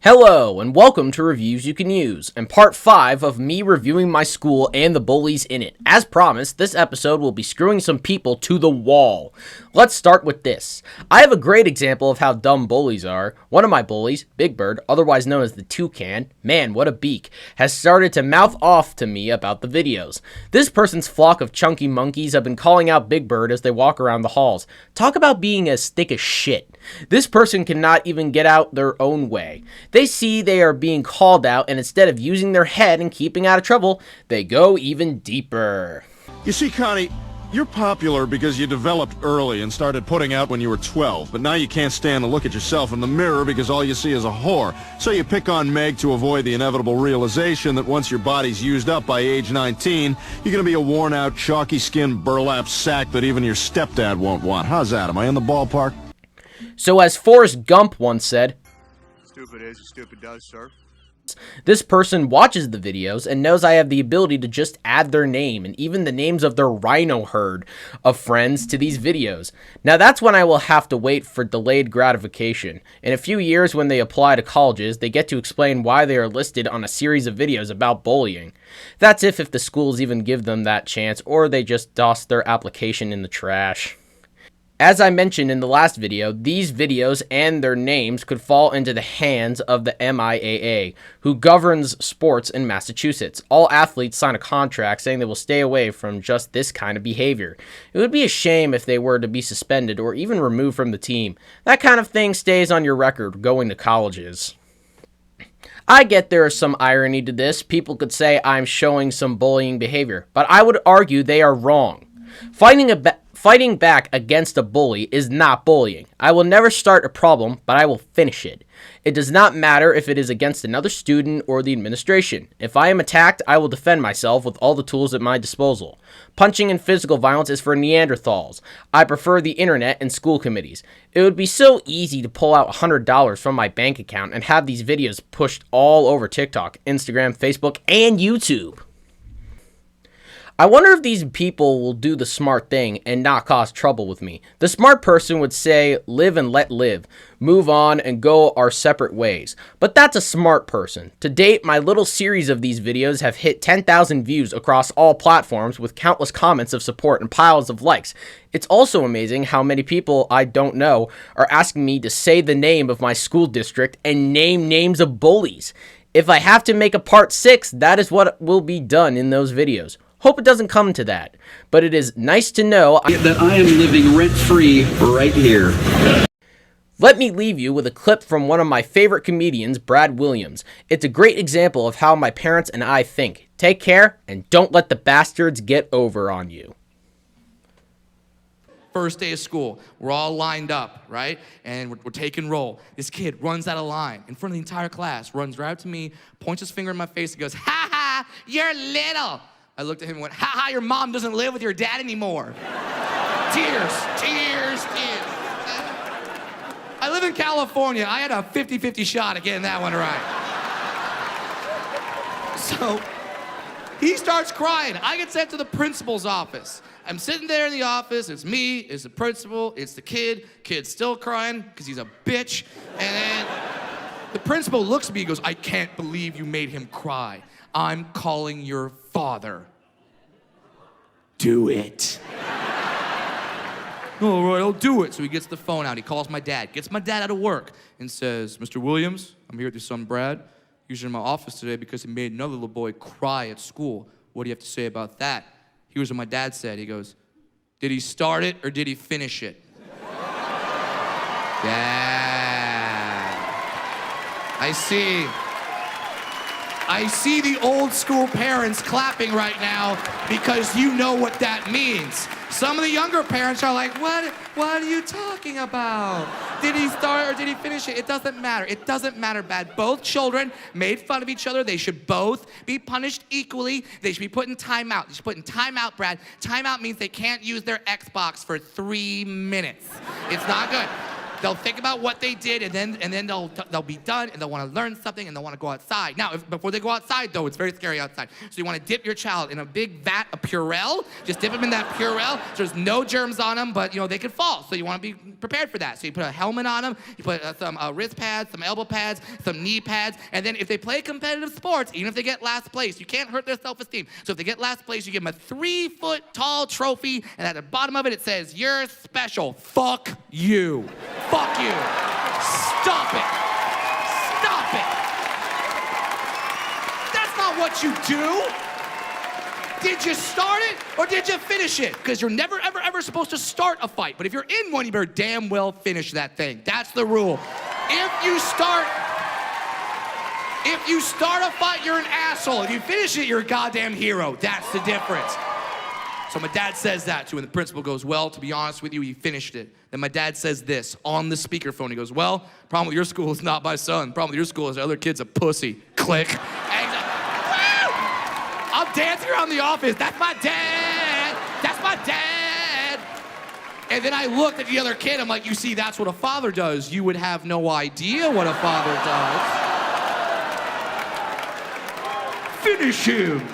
Hello, and welcome to Reviews You Can Use, and part 5 of me reviewing my school and the bullies in it. As promised, this episode will be screwing some people to the wall. Let's start with this. I have a great example of how dumb bullies are. One of my bullies, Big Bird, otherwise known as the Toucan, man what a beak, has started to mouth off to me about the videos. This person's flock of chunky monkeys have been calling out Big Bird as they walk around the halls. Talk about being as thick as shit. This person cannot even get out their own way. They see they are being called out, and instead of using their head and keeping out of trouble, they go even deeper. You see, Connie, you're popular because you developed early and started putting out when you were 12, but now you can't stand to look at yourself in the mirror because all you see is a whore. So you pick on Meg to avoid the inevitable realization that once your body's used up by age 19, you're going to be a worn-out, chalky-skinned burlap sack that even your stepdad won't want. How's that? Am I in the ballpark? So as Forrest Gump once said, "Stupid is as stupid does, sir." This person watches the videos and knows I have the ability to just add their name and even the names of their rhino herd of friends to these videos. Now that's when I will have to wait for delayed gratification. In a few years when they apply to colleges, they get to explain why they are listed on a series of videos about bullying. That's if the schools even give them that chance, or they just toss their application in the trash. As I mentioned in the last video, these videos and their names could fall into the hands of the MIAA, who governs sports in Massachusetts. All athletes sign a contract saying they will stay away from just this kind of behavior. It would be a shame if they were to be suspended or even removed from the team. That kind of thing stays on your record going to colleges. I get there is some irony to this. People could say I'm showing some bullying behavior, but I would argue they are wrong. Fighting back against a bully is not bullying. I will never start a problem, but I will finish it. It does not matter if it is against another student or the administration. If I am attacked, I will defend myself with all the tools at my disposal. Punching and physical violence is for Neanderthals. I prefer the internet and school committees. It would be so easy to pull out $100 from my bank account and have these videos pushed all over TikTok, Instagram, Facebook, and YouTube. I wonder if these people will do the smart thing and not cause trouble with me. The smart person would say, live and let live, move on and go our separate ways. But that's a smart person. To date, my little series of these videos have hit 10,000 views across all platforms with countless comments of support and piles of likes. It's also amazing how many people I don't know are asking me to say the name of my school district and name names of bullies. If I have to make a part 6, that is what will be done in those videos. Hope it doesn't come to that, but it is nice to know that I am living rent-free right here. Let me leave you with a clip from one of my favorite comedians, Brad Williams. It's a great example of how my parents and I think. Take care, and don't let the bastards get over on you. First day of school, we're all lined up, right? And we're taking roll. This kid runs out of line in front of the entire class, runs right up to me, points his finger in my face, and goes, "Ha ha, you're little." I looked at him and went, "Ha ha, your mom doesn't live with your dad anymore." Tears, tears, tears. I live in California. I had a 50-50 shot at getting that one right. So he starts crying. I get sent to the principal's office. I'm sitting there in the office. It's me, it's the principal, it's the kid. Kid's still crying because he's a bitch. And then the principal looks at me and goes, "I can't believe you made him cry. I'm calling your father." Do it. All right, I'll do it. So he gets the phone out. He calls my dad, gets my dad out of work, and says, "Mr. Williams, I'm here with your son Brad. He's in my office today because he made another little boy cry at school. What do you have to say about that?" Here's what my dad said. He goes, "Did he start it or did he finish it?" Dad. I see the old school parents clapping right now because you know what that means. Some of the younger parents are like, what are you talking about? Did he start or did he finish it? It doesn't matter. It doesn't matter, Bad. Both children made fun of each other. They should both be punished equally. They should be put in timeout. They should put in timeout, Brad. Timeout means they can't use their Xbox for 3 minutes. It's not good. They'll think about what they did, and then they'll be done, and they'll want to learn something, and they'll want to go outside. Now, before they go outside, though, it's very scary outside. So you want to dip your child in a big vat of Purell. Just dip them in that Purell. So there's no germs on them, but they can fall. So you want to be prepared for that. So you put a helmet on them. You put some wrist pads, some elbow pads, some knee pads, and then if they play competitive sports, even if they get last place, you can't hurt their self-esteem. So if they get last place, you give them a 3-foot-tall trophy, and at the bottom of it, it says, "You're special. Fuck you. Fuck you. Stop it. Stop it. That's not what you do. Did you start it or did you finish it? Because you're never, ever, ever supposed to start a fight. But if you're in one, you better damn well finish that thing. That's the rule. If you start a fight, you're an asshole. If you finish it, you're a goddamn hero. That's the difference. So my dad says that to him, and the principal goes, "Well, to be honest with you, he finished it." Then my dad says this on the speakerphone. He goes, "Well, problem with your school is not my son. Problem with your school is the other kid's a pussy." Click. And he's like, "Woo!" I'm dancing around the office. That's my dad. That's my dad. And then I looked at the other kid. I'm like, "You see, that's what a father does. You would have no idea what a father does. Finish him."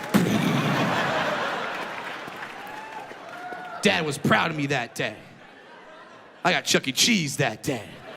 Dad was proud of me that day. I got Chuck E. Cheese that day.